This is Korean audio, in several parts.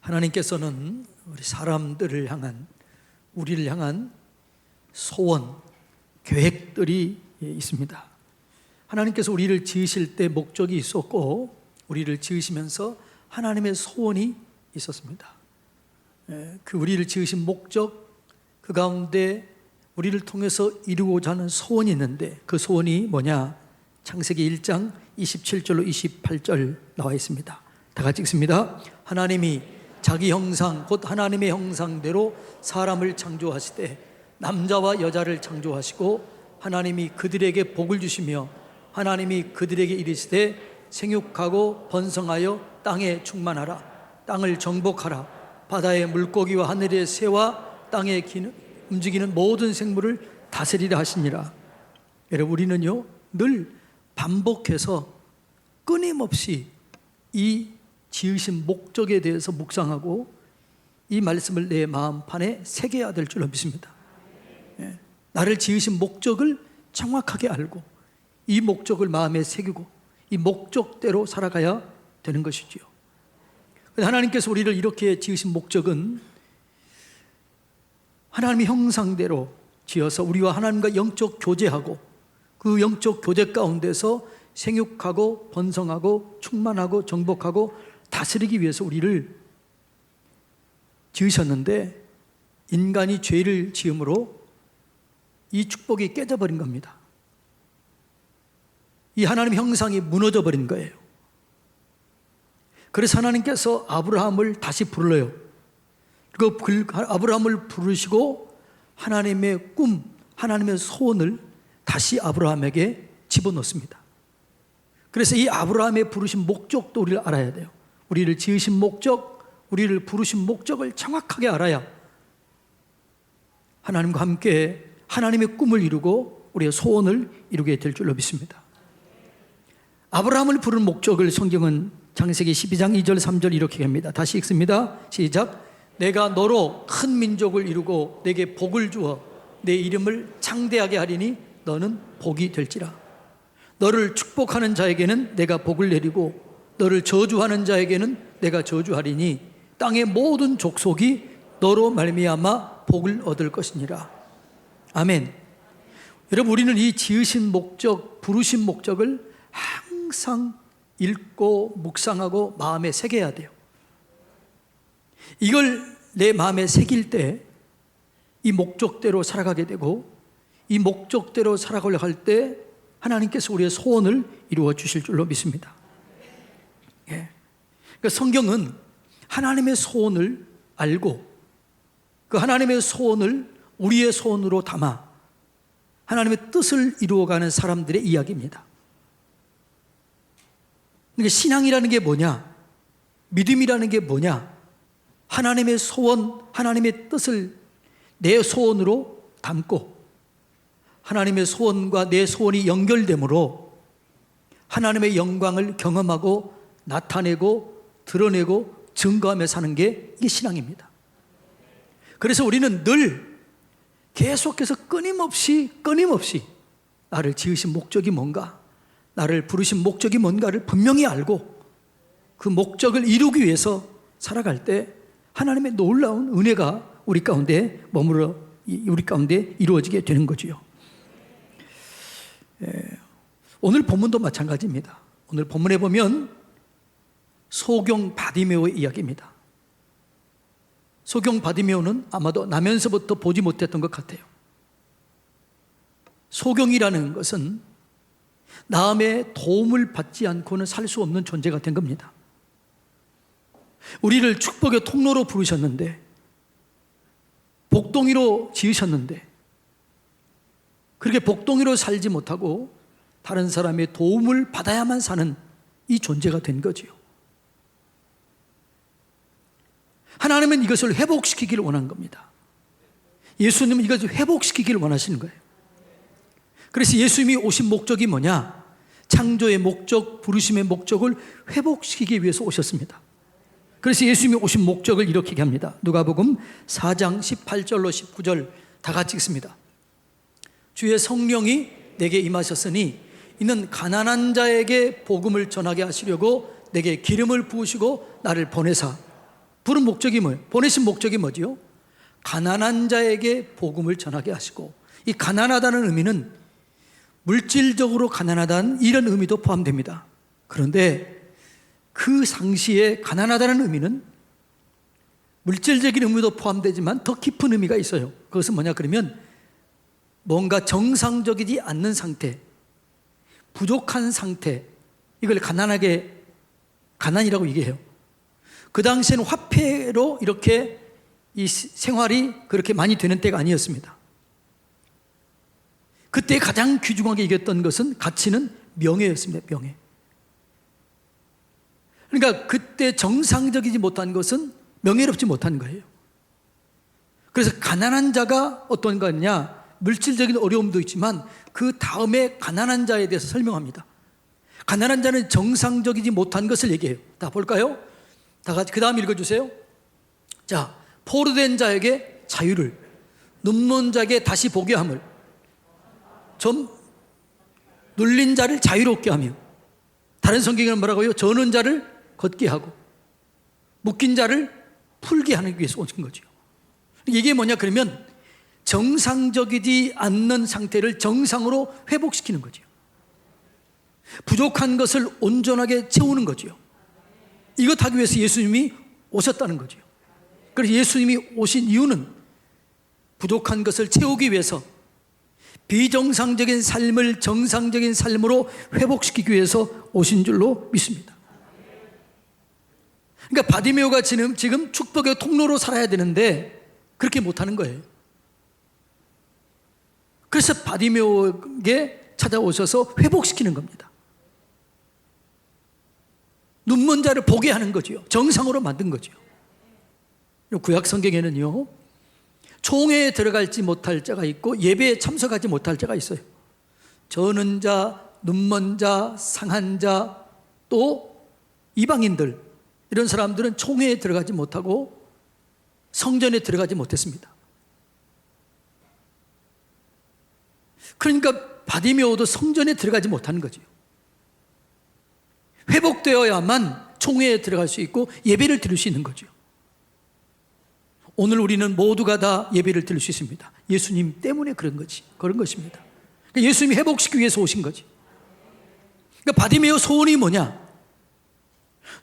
하나님께서는 우리 사람들을 향한, 우리를 향한 소원, 계획들이 있습니다. 하나님께서 우리를 지으실 때 목적이 있었고, 우리를 지으시면서 하나님의 소원이 있었습니다. 그 우리를 지으신 목적, 그 가운데 우리를 통해서 이루고자 하는 소원이 있는데, 그 소원이 뭐냐? 창세기 1장 27절로 28절 나와 있습니다. 다 같이 읽습니다. 하나님이 자기 형상, 곧 하나님의 형상대로 사람을 창조하시되 남자와 여자를 창조하시고, 하나님이 그들에게 복을 주시며 하나님이 그들에게 이르시되 생육하고 번성하여 땅에 충만하라. 땅을 정복하라. 바다의 물고기와 하늘의 새와 땅에 움직이는 모든 생물을 다스리라 하시니라. 여러분, 우리는요 늘 반복해서 끊임없이 이 지으신 목적에 대해서 묵상하고 이 말씀을 내 마음판에 새겨야 될 줄로 믿습니다. 나를 지으신 목적을 정확하게 알고 이 목적을 마음에 새기고 이 목적대로 살아가야 되는 것이지요. 하나님께서 우리를 이렇게 지으신 목적은 하나님의 형상대로 지어서 우리와 하나님과 영적 교제하고, 그 영적 교제 가운데서 생육하고 번성하고 충만하고 정복하고 다스리기 위해서 우리를 지으셨는데, 인간이 죄를 지음으로 이 축복이 깨져버린 겁니다. 이 하나님의 형상이 무너져 버린 거예요. 그래서 하나님께서 아브라함을 다시 불러요. 그리고 아브라함을 부르시고 하나님의 꿈, 하나님의 소원을 다시 아브라함에게 집어넣습니다. 그래서 이 아브라함의 부르신 목적도 우리를 알아야 돼요. 우리를 지으신 목적, 우리를 부르신 목적을 정확하게 알아야 하나님과 함께 하나님의 꿈을 이루고 우리의 소원을 이루게 될 줄로 믿습니다. 아브라함을 부른 목적을 성경은 창세기 12장 2절 3절 이렇게 합니다. 다시 읽습니다. 시작. 내가 너로 큰 민족을 이루고 내게 복을 주어 내 이름을 창대하게 하리니 너는 복이 될지라. 너를 축복하는 자에게는 내가 복을 내리고 너를 저주하는 자에게는 내가 저주하리니 땅의 모든 족속이 너로 말미암아 복을 얻을 것이니라. 아멘. 여러분, 우리는 이 지으신 목적, 부르신 목적을 항상 읽고 묵상하고 마음에 새겨야 돼요. 이걸 내 마음에 새길 때 이 목적대로 살아가게 되고, 이 목적대로 살아가려고 할 때 하나님께서 우리의 소원을 이루어 주실 줄로 믿습니다. 그러니까 성경은 하나님의 소원을 알고 그 하나님의 소원을 우리의 소원으로 담아 하나님의 뜻을 이루어가는 사람들의 이야기입니다. 그러니까 신앙이라는 게 뭐냐? 믿음이라는 게 뭐냐? 하나님의 소원, 하나님의 뜻을 내 소원으로 담고 하나님의 소원과 내 소원이 연결되므로 하나님의 영광을 경험하고 나타내고 드러내고 증거하며 사는 게 이게 신앙입니다. 그래서 우리는 늘 계속해서 끊임없이 나를 지으신 목적이 뭔가, 나를 부르신 목적이 뭔가를 분명히 알고 그 목적을 이루기 위해서 살아갈 때 하나님의 놀라운 은혜가 우리 가운데 우리 가운데 이루어지게 되는 거지요. 오늘 본문도 마찬가지입니다. 오늘 본문에 보면 소경 바디메오의 이야기입니다. 소경 바디메오는 아마도 나면서부터 보지 못했던 것 같아요. 소경이라는 것은 남의 도움을 받지 않고는 살 수 없는 존재가 된 겁니다. 우리를 축복의 통로로 부르셨는데, 복동이로 지으셨는데, 그렇게 복동이로 살지 못하고 다른 사람의 도움을 받아야만 사는 이 존재가 된 거지요. 하나님은 이것을 회복시키기를 원한 겁니다. 예수님은 이것을 회복시키기를 원하시는 거예요. 그래서 예수님이 오신 목적이 뭐냐? 창조의 목적, 부르심의 목적을 회복시키기 위해서 오셨습니다. 그래서 예수님이 오신 목적을 이렇게 얘기합니다. 누가복음 4장 18절로 19절 다 같이 읽습니다. 주의 성령이 내게 임하셨으니 이는 가난한 자에게 복음을 전하게 하시려고 내게 기름을 부으시고 나를 보내사 부른 목적이 뭐예요? 보내신 목적이 뭐지요? 가난한 자에게 복음을 전하게 하시고, 이 가난하다는 의미는 물질적으로 가난하다는 이런 의미도 포함됩니다. 그런데 그 상시에 가난하다는 의미는 물질적인 의미도 포함되지만 더 깊은 의미가 있어요. 그것은 뭐냐 그러면 뭔가 정상적이지 않는 상태, 부족한 상태, 이걸 가난이라고 얘기해요. 그 당시에는 화폐로 이렇게 이 생활이 그렇게 많이 되는 때가 아니었습니다. 그때 가장 귀중하게 여겼던 것은, 가치는 명예였습니다. 명예. 그러니까 그때 정상적이지 못한 것은 명예롭지 못한 거예요. 그래서 가난한 자가 어떤 거냐, 물질적인 어려움도 있지만 그 다음에 가난한 자에 대해서 설명합니다. 가난한 자는 정상적이지 못한 것을 얘기해요. 다 볼까요? 다 같이 그 다음 읽어주세요. 자, 포로된 자에게 자유를, 눈먼 자에게 다시 보게 함을, 좀 눌린 자를 자유롭게 하며, 다른 성경에는 뭐라고요? 저는 자를 걷게 하고 묶인 자를 풀게 하기 위해서 오신 거죠. 이게 뭐냐 그러면 정상적이지 않는 상태를 정상으로 회복시키는 거죠. 부족한 것을 온전하게 채우는 거죠. 이것 하기 위해서 예수님이 오셨다는 거죠. 그래서 예수님이 오신 이유는 부족한 것을 채우기 위해서, 비정상적인 삶을 정상적인 삶으로 회복시키기 위해서 오신 줄로 믿습니다. 그러니까 바디메오가 지금 축복의 통로로 살아야 되는데 그렇게 못하는 거예요. 그래서 바디메오에게 찾아오셔서 회복시키는 겁니다. 눈먼 자를 보게 하는 거죠. 정상으로 만든 거죠. 구약 성경에는요, 총회에 들어갈지 못할 자가 있고 예배에 참석하지 못할 자가 있어요. 저는 자, 눈먼 자, 상한 자, 또 이방인들, 이런 사람들은 총회에 들어가지 못하고 성전에 들어가지 못했습니다. 그러니까 바디메오도 성전에 들어가지 못하는 거죠. 회복되어야만 총회에 들어갈 수 있고 예배를 드릴 수 있는 거죠. 오늘 우리는 모두가 다 예배를 드릴 수 있습니다. 예수님 때문에 그런 것입니다. 예수님이 회복시키기 위해서 오신 거지. 그러니까 바디메오 소원이 뭐냐?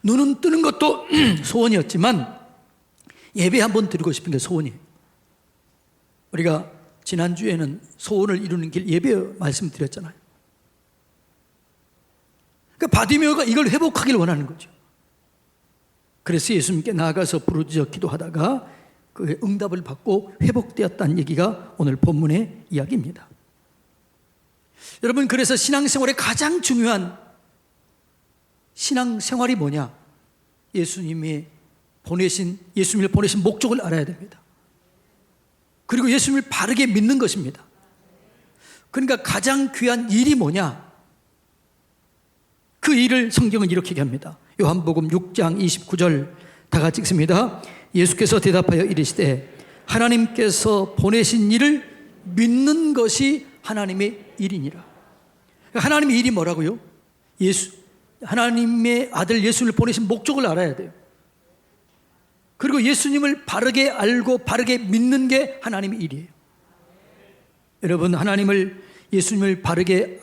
눈은 뜨는 것도 소원이었지만 예배 한번 드리고 싶은 게 소원이에요. 우리가 지난주에는 소원을 이루는 길 예배 말씀드렸잖아요. 그러니까 바디메오가 이걸 회복하기를 원하는 거죠. 그래서 예수님께 나아가서 부르짖어 기도하다가 그 응답을 받고 회복되었다는 얘기가 오늘 본문의 이야기입니다. 여러분, 그래서 신앙생활의 가장 중요한 신앙생활이 뭐냐? 예수님을 보내신 목적을 알아야 됩니다. 그리고 예수님을 바르게 믿는 것입니다. 그러니까 가장 귀한 일이 뭐냐? 그 일을 성경은 이렇게 얘기합니다. 요한복음 6장 29절 다 같이 읽습니다. 예수께서 대답하여 이르시되 하나님께서 보내신 일을 믿는 것이 하나님의 일이니라. 하나님의 일이 뭐라고요? 하나님의 아들 예수님을 보내신 목적을 알아야 돼요. 그리고 예수님을 바르게 알고 바르게 믿는 게 하나님의 일이에요. 여러분, 예수님을 바르게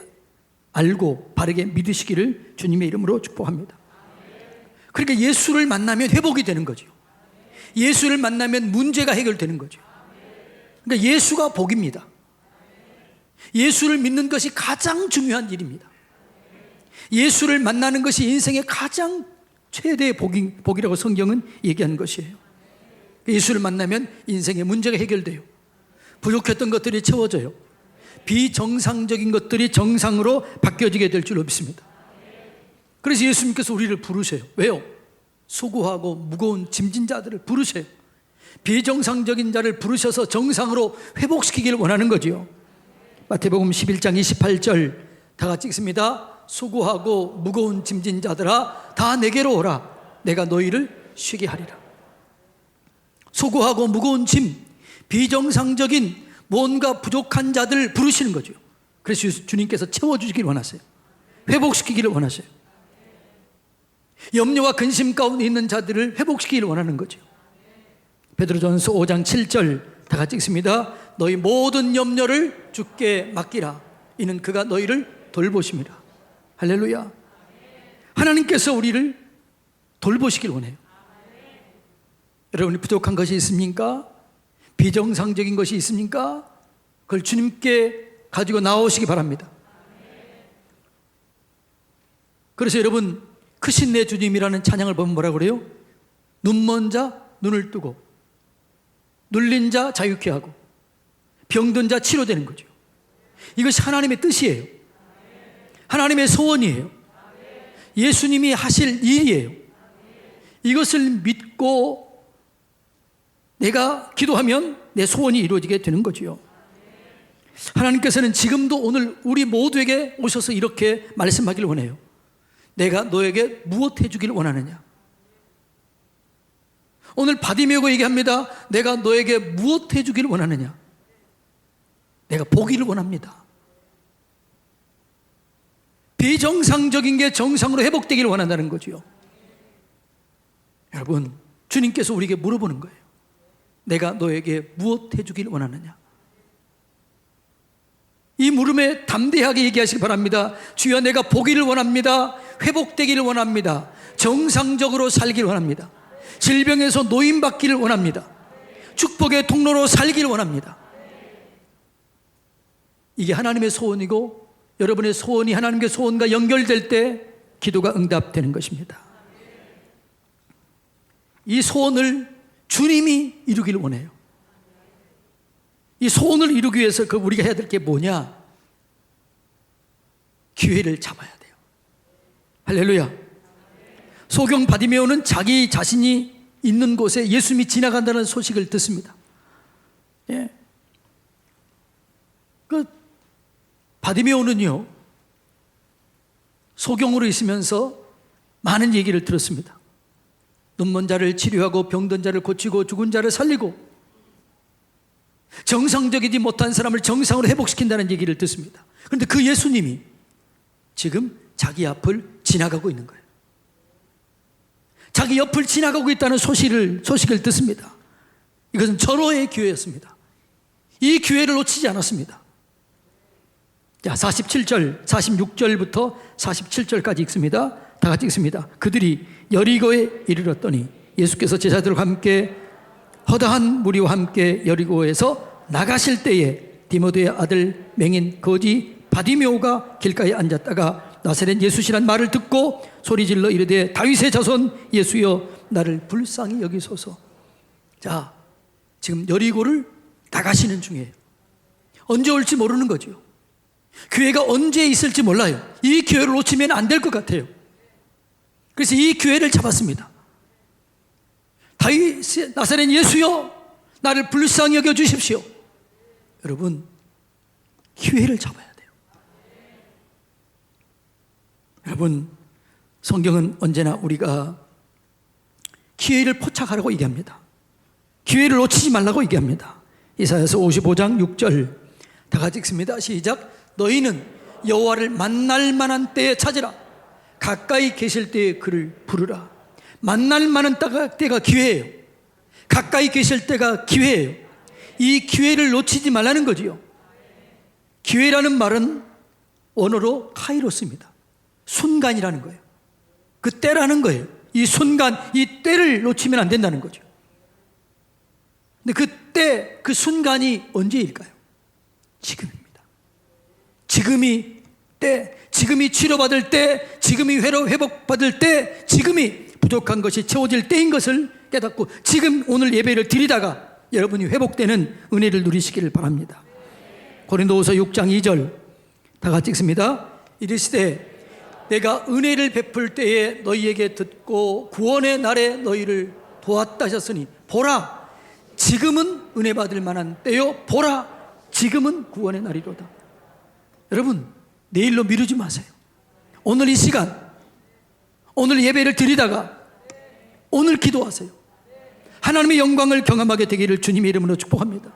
알고 바르게 믿으시기를 주님의 이름으로 축복합니다. 그러니까 예수를 만나면 회복이 되는 거죠. 예수를 만나면 문제가 해결되는 거죠. 그러니까 예수가 복입니다. 예수를 믿는 것이 가장 중요한 일입니다. 예수를 만나는 것이 인생의 가장 최대의 복이라고 성경은 얘기하는 것이에요. 예수를 만나면 인생의 문제가 해결돼요. 부족했던 것들이 채워져요. 비정상적인 것들이 정상으로 바뀌어지게 될 줄로 믿습니다. 그래서 예수님께서 우리를 부르세요. 왜요? 수고하고 무거운 짐진 자들을 부르세요. 비정상적인 자를 부르셔서 정상으로 회복시키기를 원하는 거지요. 마태복음 11장 28절 다 같이 읽습니다. 수고하고 무거운 짐진 자들아 다 내게로 오라. 내가 너희를 쉬게 하리라. 수고하고 무거운 짐, 비정상적인 뭔가 부족한 자들 부르시는 거죠. 그래서 주님께서 채워주시기를 원하세요. 회복시키기를 원하세요. 염려와 근심 가운데 있는 자들을 회복시키기를 원하는 거죠. 베드로전서 5장 7절 다 같이 읽습니다. 너희 모든 염려를 주께 맡기라. 이는 그가 너희를 돌보심이라. 할렐루야. 하나님께서 우리를 돌보시길 원해요. 여러분이 부족한 것이 있습니까? 비정상적인 것이 있습니까? 그걸 주님께 가지고 나오시기 바랍니다. 그래서 여러분, 크신 내 주님이라는 찬양을 보면 뭐라 그래요? 눈먼 자 눈을 뜨고, 눌린 자 자유케 하고, 병든 자 치료되는 거죠. 이것이 하나님의 뜻이에요. 하나님의 소원이에요. 예수님이 하실 일이에요. 이것을 믿고 내가 기도하면 내 소원이 이루어지게 되는 거지요. 하나님께서는 지금도 오늘 우리 모두에게 오셔서 이렇게 말씀하기를 원해요. 내가 너에게 무엇 해주길 원하느냐? 오늘 바디메오가 얘기합니다. 내가 너에게 무엇 해주길 원하느냐? 내가 보기를 원합니다. 비정상적인 게 정상으로 회복되기를 원한다는 거죠. 여러분, 주님께서 우리에게 물어보는 거예요. 내가 너에게 무엇 해주길 원하느냐? 이 물음에 담대하게 얘기하시기 바랍니다. 주여, 내가 보기를 원합니다. 회복되기를 원합니다. 정상적으로 살기를 원합니다. 질병에서 노임받기를 원합니다. 축복의 통로로 살기를 원합니다. 이게 하나님의 소원이고, 여러분의 소원이 하나님의 소원과 연결될 때 기도가 응답되는 것입니다. 이 소원을 주님이 이루기를 원해요. 이 소원을 이루기 위해서 우리가 해야 될 게 뭐냐? 기회를 잡아야 돼요. 할렐루야. 소경 바디메오는 자기 자신이 있는 곳에 예수님이 지나간다는 소식을 듣습니다. 예. 바디메오는요, 소경으로 있으면서 많은 얘기를 들었습니다. 눈먼 자를 치료하고, 병든 자를 고치고, 죽은 자를 살리고, 정상적이지 못한 사람을 정상으로 회복시킨다는 얘기를 듣습니다. 그런데 그 예수님이 지금 자기 앞을 지나가고 있는 거예요. 자기 옆을 지나가고 있다는 소식을 듣습니다. 이것은 절호의 기회였습니다. 이 기회를 놓치지 않았습니다. 자, 47절, 46절부터 47절까지 읽습니다. 다 같이 읽습니다. 그들이 여리고에 이르렀더니 예수께서 제자들과 함께 허다한 무리와 함께 여리고에서 나가실 때에 디모데의 아들 맹인 거지 바디메오가 길가에 앉았다가 나사렛 예수시란 말을 듣고 소리질러 이르되 다윗의 자손 예수여 나를 불쌍히 여기소서. 자, 지금 여리고를 나가시는 중이에요. 언제 올지 모르는 거죠. 기회가 언제 있을지 몰라요. 이 기회를 놓치면 안 될 것 같아요. 그래서 이 기회를 잡았습니다. 다윗 나사렛 예수여 나를 불쌍히 여겨 주십시오. 여러분, 기회를 잡아야 돼요. 여러분, 성경은 언제나 우리가 기회를 포착하라고 얘기합니다. 기회를 놓치지 말라고 얘기합니다. 이사야서 55장 6절 다 같이 읽습니다. 시작. 너희는 여호와를 만날 만한 때에 찾으라. 가까이 계실 때에 그를 부르라. 만날 만한 때가 기회예요. 가까이 계실 때가 기회예요. 이 기회를 놓치지 말라는 거지요. 기회라는 말은 원어로 카이로스입니다. 순간이라는 거예요. 그 때라는 거예요. 이 순간, 이 때를 놓치면 안 된다는 거죠. 근데 그 때, 그 순간이 언제일까요? 지금입니다. 지금이 때, 지금이 치료받을 때, 지금이 회복받을 때, 지금이 부족한 것이 채워질 때인 것을 깨닫고 지금 오늘 예배를 드리다가 여러분이 회복되는 은혜를 누리시기를 바랍니다. 고린도후서 6장 2절 다 같이 읽습니다. 이르시되 내가 은혜를 베풀 때에 너희에게 듣고 구원의 날에 너희를 도왔다 하셨으니 보라 지금은 은혜 받을 만한 때요 보라 지금은 구원의 날이로다. 여러분, 내일로 미루지 마세요. 오늘 이 시간, 오늘 예배를 드리다가 오늘 기도하세요. 하나님의 영광을 경험하게 되기를 주님의 이름으로 축복합니다.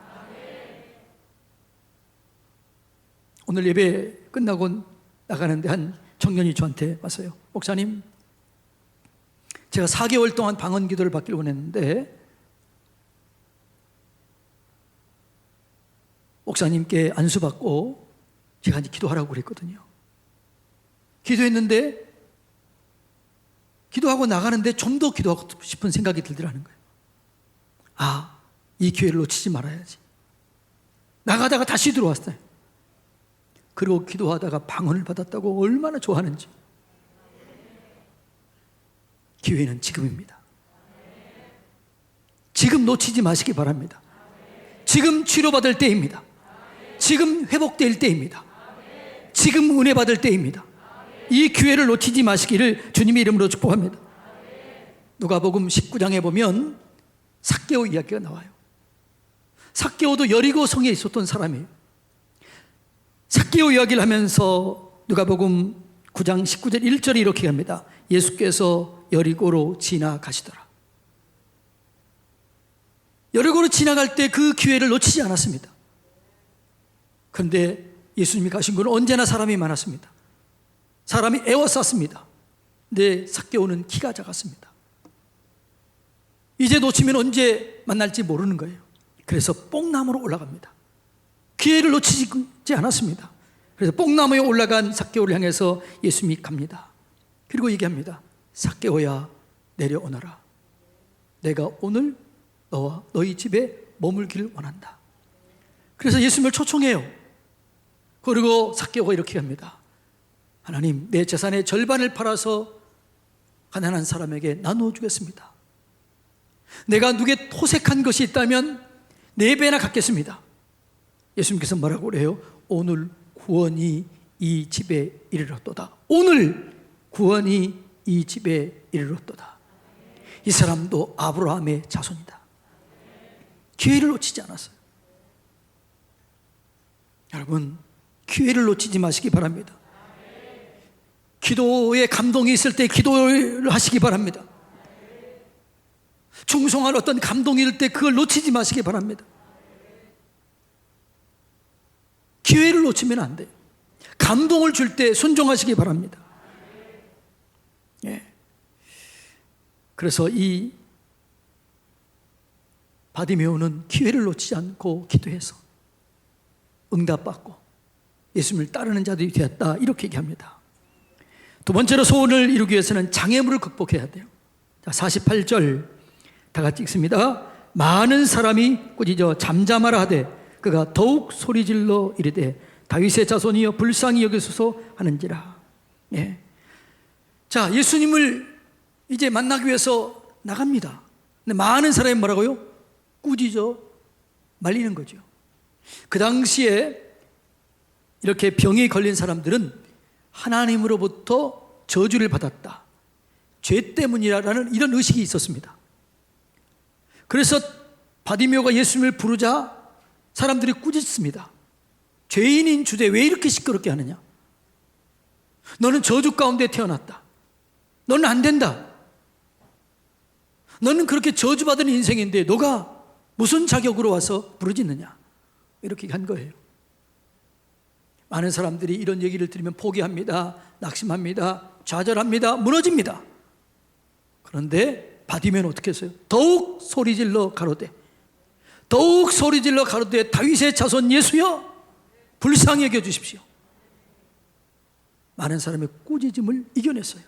오늘 예배 끝나고 나가는데 한 청년이 저한테 왔어요. 목사님, 제가 4개월 동안 방언 기도를 받기를 원했는데 목사님께 안수받고 제가 이제 기도하라고 그랬거든요. 기도했는데 기도하고 나가는데 좀 더 기도하고 싶은 생각이 들더라는 거예요. 아, 이 기회를 놓치지 말아야지. 나가다가 다시 들어왔어요. 그리고 기도하다가 방언을 받았다고 얼마나 좋아하는지. 기회는 지금입니다. 지금 놓치지 마시기 바랍니다. 지금 치료받을 때입니다. 지금 회복될 때입니다. 지금 은혜 받을 때입니다. 이 기회를 놓치지 마시기를 주님의 이름으로 축복합니다. 누가복음 19장에 보면 삭개오 이야기가 나와요. 삭개오도 여리고 성에 있었던 사람이에요. 삭개오 이야기를 하면서 누가복음 9장 19절 1절이 이렇게 합니다. 예수께서 여리고로 지나가시더라. 여리고로 지나갈 때 그 기회를 놓치지 않았습니다. 그런데 예수님이 가신 곳은 언제나 사람이 많았습니다. 사람이 에워쌌습니다. 근데 삭개오는 키가 작았습니다. 이제 놓치면 언제 만날지 모르는 거예요. 그래서 뽕나무로 올라갑니다. 기회를 놓치지 않았습니다. 그래서 뽕나무에 올라간 삭개오를 향해서 예수님이 갑니다. 그리고 얘기합니다. 삭개오야, 내려오너라. 내가 오늘 너와 너희 집에 머물기를 원한다. 그래서 예수님을 초청해요. 그리고 삭개오가 이렇게 합니다. 하나님, 내 재산의 절반을 팔아서 가난한 사람에게 나누어 주겠습니다. 내가 누구에 토색한 것이 있다면 4배나 갚겠습니다. 예수님께서 뭐라고 그래요? 오늘 구원이 이 집에 이르렀도다. 오늘 구원이 이 집에 이르렀도다. 이 사람도 아브라함의 자손이다. 기회를 놓치지 않았어요. 여러분, 기회를 놓치지 마시기 바랍니다. 기도에 감동이 있을 때 기도를 하시기 바랍니다. 충성할 어떤 감동이 있을 때 그걸 놓치지 마시기 바랍니다. 기회를 놓치면 안 돼요. 감동을 줄 때 순종하시기 바랍니다. 예. 그래서 이 바디메오는 기회를 놓치지 않고 기도해서 응답받고 예수님을 따르는 자들이 되었다, 이렇게 얘기합니다. 두 번째로 소원을 이루기 위해서는 장애물을 극복해야 돼요. 자, 48절 다 같이 읽습니다. 많은 사람이 꾸짖어 잠잠하라 하되 그가 더욱 소리질러 이르되 다윗의 자손이여 불쌍히 여기소서 하는지라. 예. 자, 예수님을 이제 만나기 위해서 나갑니다. 근데 많은 사람이 뭐라고요? 꾸짖어 말리는 거죠. 그 당시에 이렇게 병이 걸린 사람들은 하나님으로부터 저주를 받았다, 죄 때문이라는 이런 의식이 있었습니다. 그래서 바디메오가 예수님을 부르자 사람들이 꾸짖습니다. 죄인인 주제 왜 이렇게 시끄럽게 하느냐? 너는 저주 가운데 태어났다. 너는 안 된다. 너는 그렇게 저주받은 인생인데 너가 무슨 자격으로 와서 부르짖느냐? 이렇게 한 거예요. 많은 사람들이 이런 얘기를 들으면 포기합니다. 낙심합니다. 좌절합니다. 무너집니다. 그런데 바디메오는 어떻게 했어요? 더욱 소리질러 가로되, 더욱 소리질러 가로되 다윗의 자손 예수여 불쌍히 여겨 주십시오. 많은 사람의 꾸짖음을 이겨냈어요.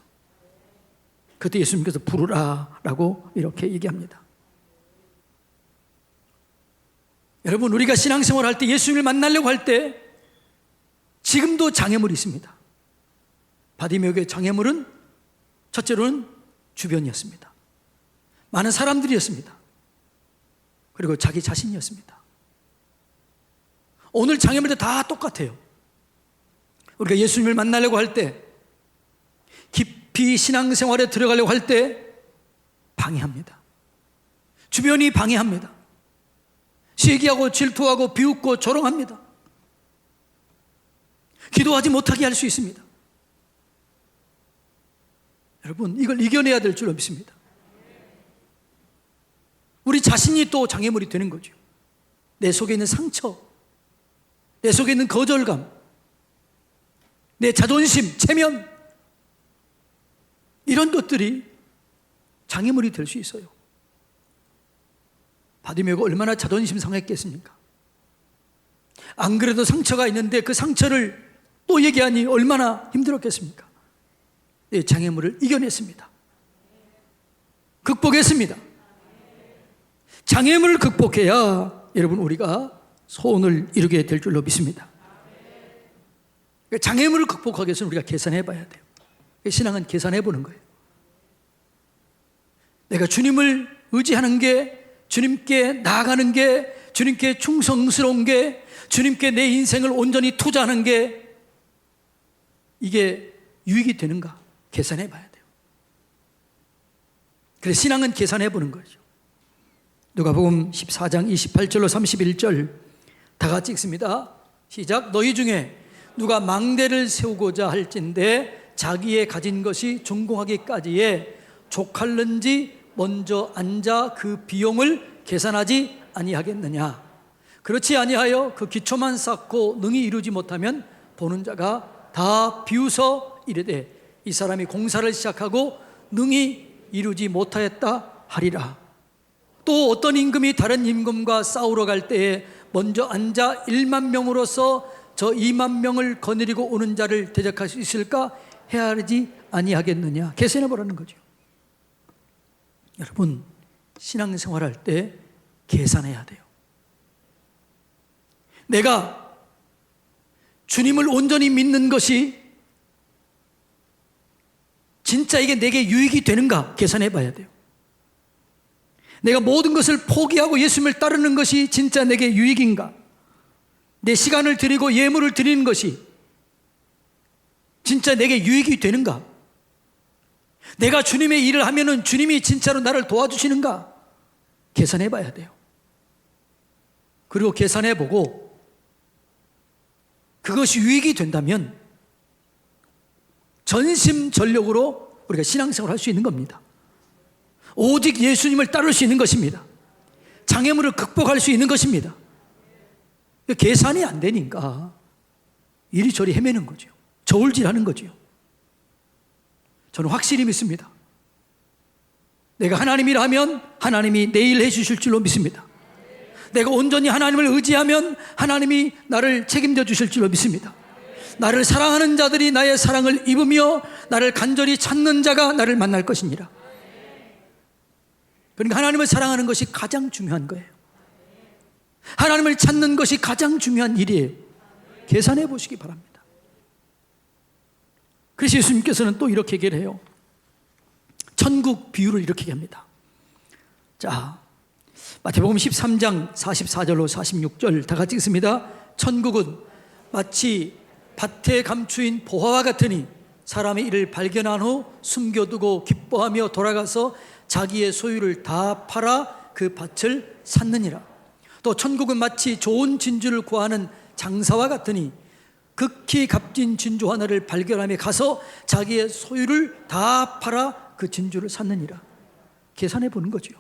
그때 예수님께서 부르라 라고 이렇게 얘기합니다. 여러분, 우리가 신앙생활 할 때, 예수님을 만나려고 할 때 지금도 장애물이 있습니다. 바디메오의 장애물은 첫째로는 주변이었습니다. 많은 사람들이었습니다. 그리고 자기 자신이었습니다. 오늘 장애물도 다 똑같아요. 우리가 예수님을 만나려고 할 때, 깊이 신앙생활에 들어가려고 할 때 방해합니다. 주변이 방해합니다. 시기하고 질투하고 비웃고 조롱합니다. 기도하지 못하게 할 수 있습니다. 여러분, 이걸 이겨내야 될 줄로 믿습니다. 우리 자신이 또 장애물이 되는 거죠. 내 속에 있는 상처, 내 속에 있는 거절감, 내 자존심, 체면, 이런 것들이 장애물이 될 수 있어요. 바디메오가 얼마나 자존심 상했겠습니까? 안 그래도 상처가 있는데 그 상처를 또 얘기하니 얼마나 힘들었겠습니까? 예, 장애물을 이겨냈습니다. 극복했습니다. 장애물을 극복해야 여러분 우리가 소원을 이루게 될 줄로 믿습니다. 장애물을 극복하기 위해서는 우리가 계산해 봐야 돼요. 신앙은 계산해 보는 거예요. 내가 주님을 의지하는 게, 주님께 나아가는 게, 주님께 충성스러운 게, 주님께 내 인생을 온전히 투자하는 게 이게 유익이 되는가 계산해 봐야 돼요. 그래서 신앙은 계산해 보는 거죠. 누가복음 14장 28절로 31절 다 같이 읽습니다. 시작. 너희 중에 누가 망대를 세우고자 할진대 자기의 가진 것이 준공하기까지에 족할는지 먼저 앉아 그 비용을 계산하지 아니하겠느냐. 그렇지 아니하여 그 기초만 쌓고 능히 이루지 못하면 보는 자가 다 비웃어 이르되 이 사람이 공사를 시작하고 능히 이루지 못하였다 하리라. 또 어떤 임금이 다른 임금과 싸우러 갈 때에 먼저 앉아 1만 명으로서 저 2만 명을 거느리고 오는 자를 대적할 수 있을까 헤아리지 아니하겠느냐. 계산해 보라는 거죠. 여러분, 신앙생활할 때 계산해야 돼요. 내가 주님을 온전히 믿는 것이 진짜 이게 내게 유익이 되는가 계산해 봐야 돼요. 내가 모든 것을 포기하고 예수님을 따르는 것이 진짜 내게 유익인가? 내 시간을 드리고 예물을 드리는 것이 진짜 내게 유익이 되는가? 내가 주님의 일을 하면은 주님이 진짜로 나를 도와주시는가? 계산해 봐야 돼요. 그리고 계산해 보고 그것이 유익이 된다면 전심전력으로 우리가 신앙생활을 할 수 있는 겁니다. 오직 예수님을 따를 수 있는 것입니다. 장애물을 극복할 수 있는 것입니다. 계산이 안 되니까 이리저리 헤매는 거죠. 저울질하는 거죠. 저는 확실히 믿습니다. 내가 하나님이라 하면 하나님이 내 일 해주실 줄로 믿습니다. 내가 온전히 하나님을 의지하면 하나님이 나를 책임져 주실 줄로 믿습니다. 나를 사랑하는 자들이 나의 사랑을 입으며 나를 간절히 찾는 자가 나를 만날 것이니라. 그러니까 하나님을 사랑하는 것이 가장 중요한 거예요. 하나님을 찾는 것이 가장 중요한 일이에요. 계산해 보시기 바랍니다. 그래서 예수님께서는 또 이렇게 얘기를 해요. 천국 비유를 이렇게 얘기합니다. 자, 마태복음 13장 44절로 46절 다 같이 읽습니다. 천국은 마치 밭에 감추인 보화와 같으니 사람의 이를 발견한 후 숨겨두고 기뻐하며 돌아가서 자기의 소유를 다 팔아 그 밭을 샀느니라. 또 천국은 마치 좋은 진주를 구하는 장사와 같으니 극히 값진 진주 하나를 발견하며 가서 자기의 소유를 다 팔아 그 진주를 샀느니라. 계산해 보는 거죠.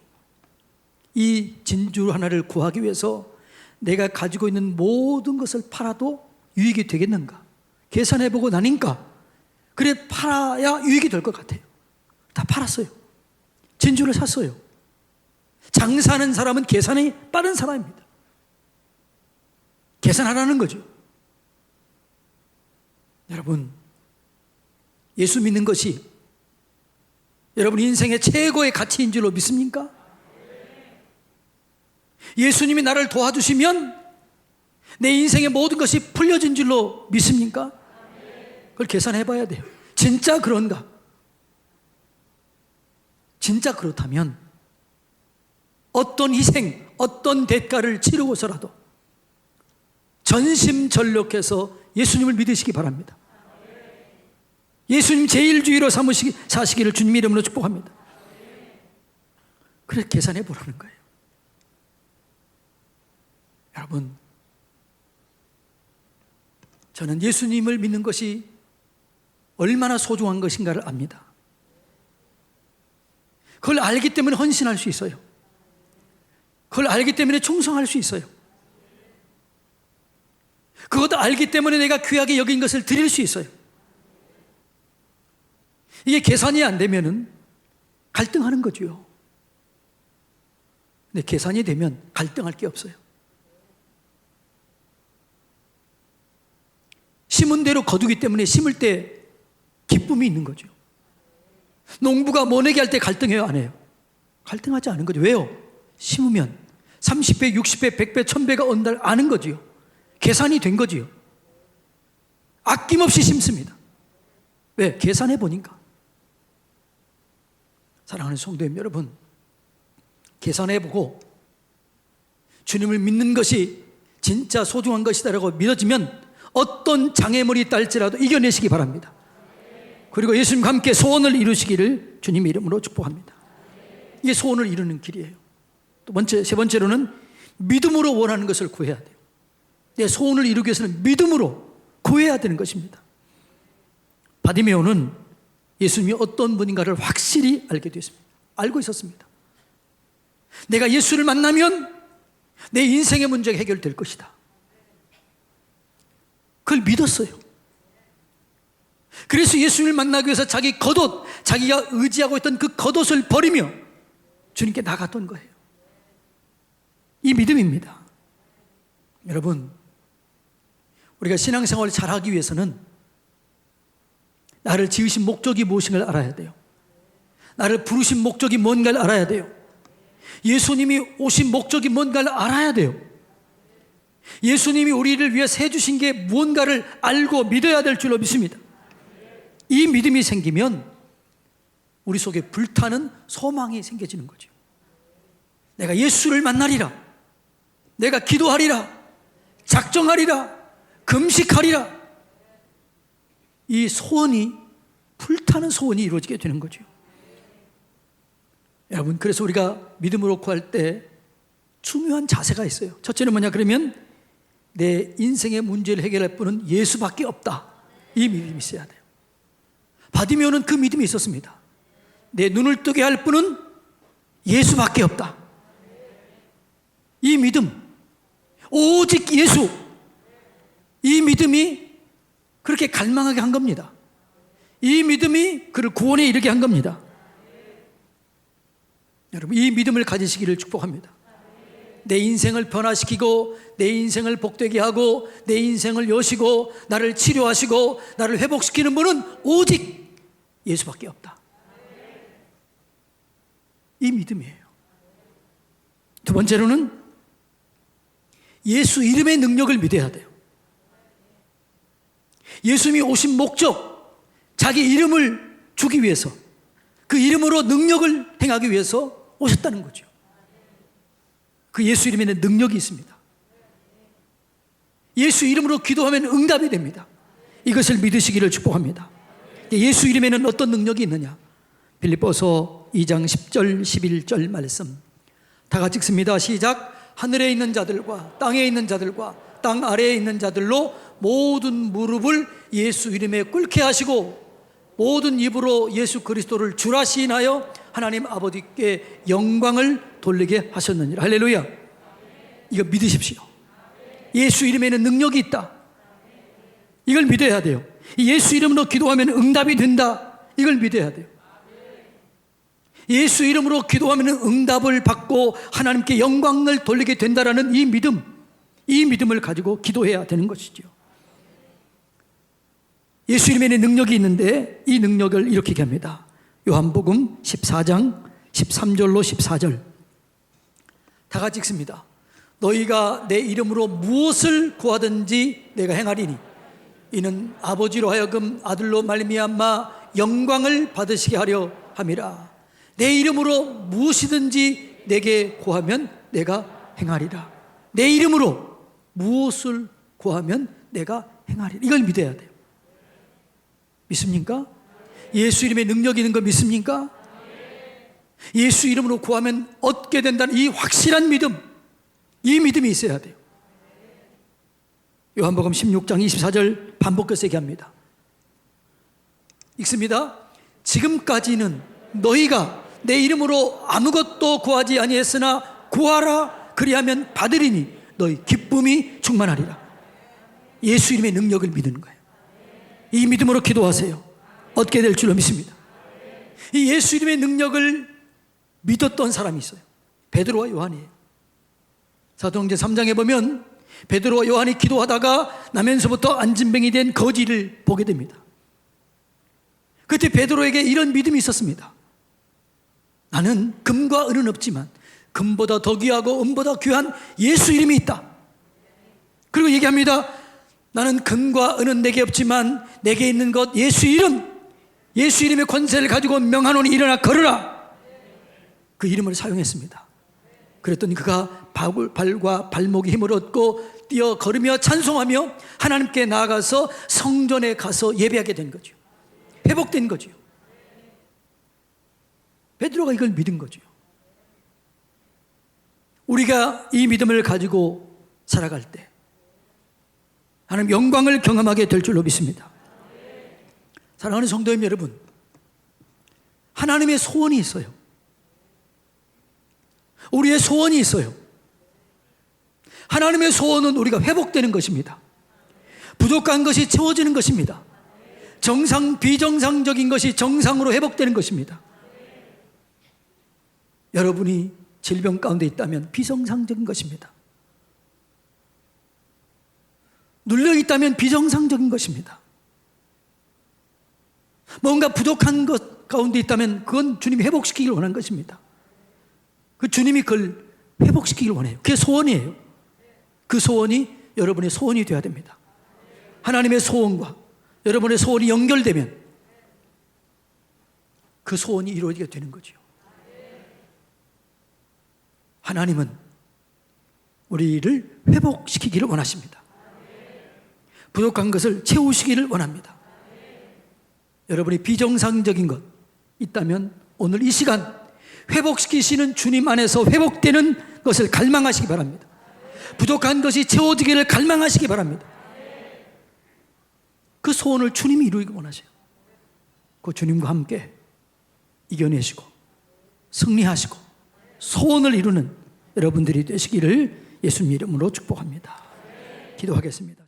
이 진주 하나를 구하기 위해서 내가 가지고 있는 모든 것을 팔아도 유익이 되겠는가? 계산해 보고 나니까 그래 팔아야 유익이 될 것 같아요. 다 팔았어요. 진주를 샀어요. 장사하는 사람은 계산이 빠른 사람입니다. 계산하라는 거죠. 여러분, 예수 믿는 것이 여러분 인생의 최고의 가치인 줄로 믿습니까? 예수님이 나를 도와주시면 내 인생의 모든 것이 풀려진 줄로 믿습니까? 그걸 계산해 봐야 돼요. 진짜 그런가? 진짜 그렇다면 어떤 희생, 어떤 대가를 치르고서라도 전심전력해서 예수님을 믿으시기 바랍니다. 예수님 제일주의로 사시기를 주님 이름으로 축복합니다. 그래서 계산해 보라는 거예요. 여러분, 저는 예수님을 믿는 것이 얼마나 소중한 것인가를 압니다. 그걸 알기 때문에 헌신할 수 있어요. 그걸 알기 때문에 충성할 수 있어요. 그것도 알기 때문에 내가 귀하게 여긴 것을 드릴 수 있어요. 이게 계산이 안 되면은 갈등하는 거죠. 근데 계산이 되면 갈등할 게 없어요. 심은 대로 거두기 때문에 심을 때 기쁨이 있는 거죠. 농부가 모내기 할 때 갈등해요, 안 해요? 갈등하지 않은 거죠. 왜요? 심으면 30배, 60배, 100배, 1000배가 온다 아는 거지요. 계산이 된 거지요. 아낌없이 심습니다. 왜? 계산해 보니까. 사랑하는 성도님 여러분, 계산해 보고 주님을 믿는 것이 진짜 소중한 것이다라고 믿어지면 어떤 장애물이 딸지라도 이겨내시기 바랍니다. 그리고 예수님과 함께 소원을 이루시기를 주님의 이름으로 축복합니다. 이게 소원을 이루는 길이에요. 세 번째로는 믿음으로 원하는 것을 구해야 돼요. 내 소원을 이루기 위해서는 믿음으로 구해야 되는 것입니다. 바디메오는 예수님이 어떤 분인가를 확실히 알게 되었습니다. 알고 있었습니다. 내가 예수를 만나면 내 인생의 문제가 해결될 것이다. 그걸 믿었어요. 그래서 예수님을 만나기 위해서 자기 겉옷, 자기가 의지하고 있던 그 겉옷을 버리며 주님께 나갔던 거예요. 이 믿음입니다. 여러분, 우리가 신앙생활을 잘하기 위해서는 나를 지으신 목적이 무엇인가를 알아야 돼요. 나를 부르신 목적이 뭔가를 알아야 돼요. 예수님이 오신 목적이 뭔가를 알아야 돼요. 예수님이 우리를 위해서 해주신 게 무언가를 알고 믿어야 될 줄로 믿습니다. 이 믿음이 생기면 우리 속에 불타는 소망이 생겨지는 거죠. 내가 예수를 만나리라, 내가 기도하리라, 작정하리라, 금식하리라, 이 소원이, 불타는 소원이 이루어지게 되는 거죠. 여러분, 그래서 우리가 믿음으로 구할 때 중요한 자세가 있어요. 첫째는 뭐냐 그러면 내 인생의 문제를 해결할 분은 예수밖에 없다. 이 믿음이 있어야 돼요. 바디메오는 그 믿음이 있었습니다. 내 눈을 뜨게 할 분은 예수밖에 없다. 이 믿음, 오직 예수, 이 믿음이 그렇게 갈망하게 한 겁니다. 이 믿음이 그를 구원에 이르게 한 겁니다. 여러분, 이 믿음을 가지시기를 축복합니다. 내 인생을 변화시키고 내 인생을 복되게 하고 내 인생을 여시고 나를 치료하시고 나를 회복시키는 분은 오직 예수밖에 없다. 이 믿음이에요. 두 번째로는 예수 이름의 능력을 믿어야 돼요. 예수님이 오신 목적, 자기 이름을 주기 위해서, 그 이름으로 능력을 행하기 위해서 오셨다는 거죠. 그 예수 이름에는 능력이 있습니다. 예수 이름으로 기도하면 응답이 됩니다. 이것을 믿으시기를 축복합니다. 예수 이름에는 어떤 능력이 있느냐? 빌립보서 2장 10절 11절 말씀 다 같이 읽습니다. 시작. 하늘에 있는 자들과 땅에 있는 자들과 땅 아래에 있는 자들로 모든 무릎을 예수 이름에 꿇게 하시고 모든 입으로 예수 그리스도를 주라 시인하여 하나님 아버지께 영광을 돌리게 하셨느니라. 할렐루야. 이거 믿으십시오. 예수 이름에는 능력이 있다. 이걸 믿어야 돼요. 예수 이름으로 기도하면 응답이 된다. 이걸 믿어야 돼요. 예수 이름으로 기도하면 응답을 받고 하나님께 영광을 돌리게 된다라는 이 믿음, 이 믿음을 가지고 기도해야 되는 것이죠. 예수 이름에는 능력이 있는데 이 능력을 이렇게 얘기합니다. 요한복음 14장 13절로 14절 다 같이 읽습니다. 너희가 내 이름으로 무엇을 구하든지 내가 행하리니 이는 아버지로 하여금 아들로 말미암아 영광을 받으시게 하려 함이라. 내 이름으로 무엇이든지 내게 구하면 내가 행하리라. 내 이름으로 무엇을 구하면 내가 행하리라. 이걸 믿어야 돼요. 믿습니까? 예수 이름에 능력이 있는 거 믿습니까? 예수 이름으로 구하면 얻게 된다는 이 확실한 믿음, 이 믿음이 있어야 돼요. 요한복음 16장 24절 반복해서 얘기합니다. 읽습니다. 지금까지는 너희가 내 이름으로 아무것도 구하지 아니했으나 구하라 그리하면 받으리니 너희 기쁨이 충만하리라. 예수 이름의 능력을 믿는 거예요. 이 믿음으로 기도하세요. 얻게 될 줄로 믿습니다. 이 예수 이름의 능력을 믿었던 사람이 있어요. 베드로와 요한이에요. 사도행전 3장에 보면 베드로와 요한이 기도하다가 나면서부터 안진뱅이 된 거지를 보게 됩니다. 그때 베드로에게 이런 믿음이 있었습니다. 나는 금과 은은 없지만 금보다 더 귀하고 은보다 귀한 예수 이름이 있다. 그리고 얘기합니다. 나는 금과 은은 내게 없지만 내게 있는 것 예수 이름, 예수 이름의 권세를 가지고 명하노니 일어나 걸으라. 그 이름을 사용했습니다. 그랬더니 그가 발과 발목에 힘을 얻고 뛰어 걸으며 찬송하며 하나님께 나아가서 성전에 가서 예배하게 된 거죠. 회복된 거죠. 베드로가 이걸 믿은 거죠. 우리가 이 믿음을 가지고 살아갈 때 하나님 영광을 경험하게 될 줄로 믿습니다. 사랑하는 성도님 여러분, 하나님의 소원이 있어요. 우리의 소원이 있어요. 하나님의 소원은 우리가 회복되는 것입니다. 부족한 것이 채워지는 것입니다. 비정상적인 것이 정상으로 회복되는 것입니다. 여러분이 질병 가운데 있다면 비정상적인 것입니다. 눌려 있다면 비정상적인 것입니다. 뭔가 부족한 것 가운데 있다면 그건 주님이 회복시키기를 원한 것입니다. 그 주님이 그걸 회복시키기를 원해요. 그게 소원이에요. 그 소원이 여러분의 소원이 되어야 됩니다. 하나님의 소원과 여러분의 소원이 연결되면 그 소원이 이루어지게 되는 거죠. 하나님은 우리를 회복시키기를 원하십니다. 부족한 것을 채우시기를 원합니다. 여러분이 비정상적인 것 있다면 오늘 이 시간 회복시키시는 주님 안에서 회복되는 것을 갈망하시기 바랍니다. 부족한 것이 채워지기를 갈망하시기 바랍니다. 그 소원을 주님이 이루기 원하세요. 그 주님과 함께 이겨내시고 승리하시고 소원을 이루는 여러분들이 되시기를 예수님 이름으로 축복합니다. 기도하겠습니다.